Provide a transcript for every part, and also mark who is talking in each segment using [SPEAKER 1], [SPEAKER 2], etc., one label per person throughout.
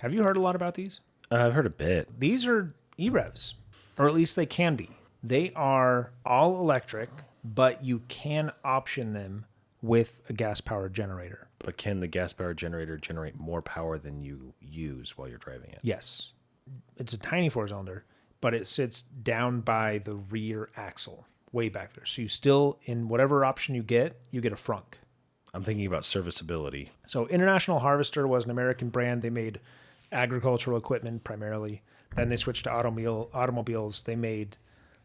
[SPEAKER 1] Have you heard a lot about these?
[SPEAKER 2] I've heard a bit.
[SPEAKER 1] These are e-revs, or at least they can be. They are all electric, but you can option them with a gas-powered generator.
[SPEAKER 2] But can the gas-powered generator generate more power than you use while you're driving it?
[SPEAKER 1] Yes. It's a tiny four-cylinder, but it sits down by the rear axle, way back there. So you still, in whatever option you get a frunk.
[SPEAKER 2] I'm thinking about serviceability.
[SPEAKER 1] So International Harvester was an American brand. They made agricultural equipment primarily. Then they switched to automobiles. They made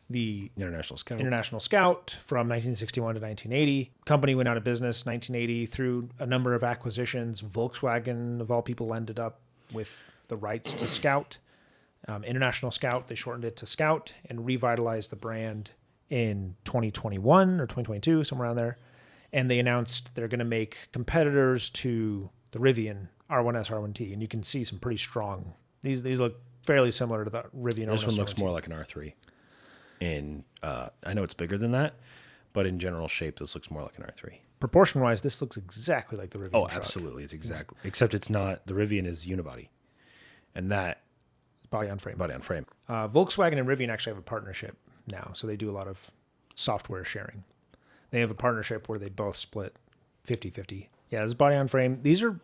[SPEAKER 1] the
[SPEAKER 2] International Scout.
[SPEAKER 1] International Scout from 1961 to 1980. Company went out of business 1980 through a number of acquisitions. Volkswagen, of all people, ended up with the rights to Scout. International Scout, they shortened it to Scout and revitalized the brand in 2021 or 2022, somewhere around there. And they announced they're going to make competitors to the Rivian R1S, R1T. And you can see some pretty strong. These look fairly similar to the Rivian R1S.
[SPEAKER 2] This one looks
[SPEAKER 1] R1T.
[SPEAKER 2] more like an R3. And I know it's bigger than that, but in general shape, this looks more like an R3.
[SPEAKER 1] Proportion-wise, this looks exactly like the Rivian
[SPEAKER 2] Oh,
[SPEAKER 1] truck.
[SPEAKER 2] absolutely. It's exactly. Except it's not. The Rivian is unibody. And that...
[SPEAKER 1] Body on frame.
[SPEAKER 2] Body on frame.
[SPEAKER 1] Volkswagen and Rivian actually have a partnership now. So they do a lot of software sharing. They have a partnership where they both split 50-50. Yeah, this is body on frame. These are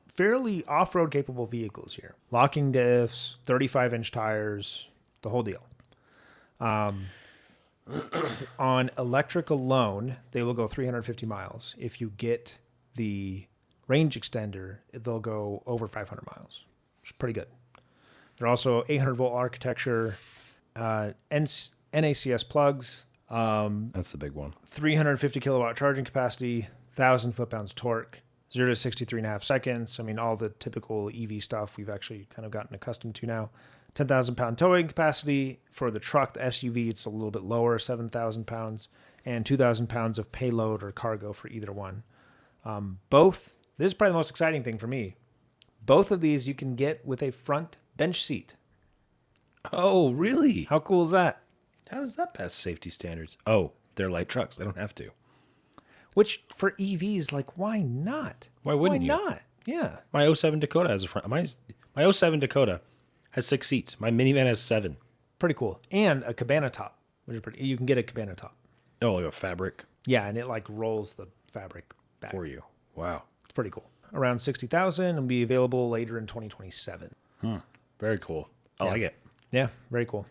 [SPEAKER 1] fairly off-road capable vehicles here. Locking diffs, 35-inch tires, the whole deal. On electric alone, they will go 350 miles. If you get the range extender, they'll go over 500 miles, which is pretty good. They're also 800-volt architecture, NACS plugs.
[SPEAKER 2] That's the big one.
[SPEAKER 1] 350 kilowatt charging capacity, 1,000 foot-pounds torque, 0 to 63.5 seconds. I mean, all the typical EV stuff we've actually kind of gotten accustomed to now. 10,000 pound towing capacity. For the truck, the SUV, it's a little bit lower, 7,000 pounds, and 2,000 pounds of payload or cargo for either one. Both, this is probably the most exciting thing for me. Both of these you can get with a front bench seat.
[SPEAKER 2] Oh, really?
[SPEAKER 1] How cool is that?
[SPEAKER 2] How does that pass safety standards? Oh, they're light trucks. They don't have to.
[SPEAKER 1] Which for EVs, like, why not?
[SPEAKER 2] Why wouldn't you?
[SPEAKER 1] Why not? Yeah.
[SPEAKER 2] My 07 Dakota has a front. My 07 Dakota has 6 seats. My minivan has 7.
[SPEAKER 1] Pretty cool. And a cabana top, which is pretty. You can get a cabana top.
[SPEAKER 2] Oh, like a fabric?
[SPEAKER 1] Yeah, and it like rolls the fabric back
[SPEAKER 2] For you. Wow.
[SPEAKER 1] It's pretty cool. Around 60,000 and be available later in 2027.
[SPEAKER 2] Very cool. I like it.
[SPEAKER 1] Yeah, very cool.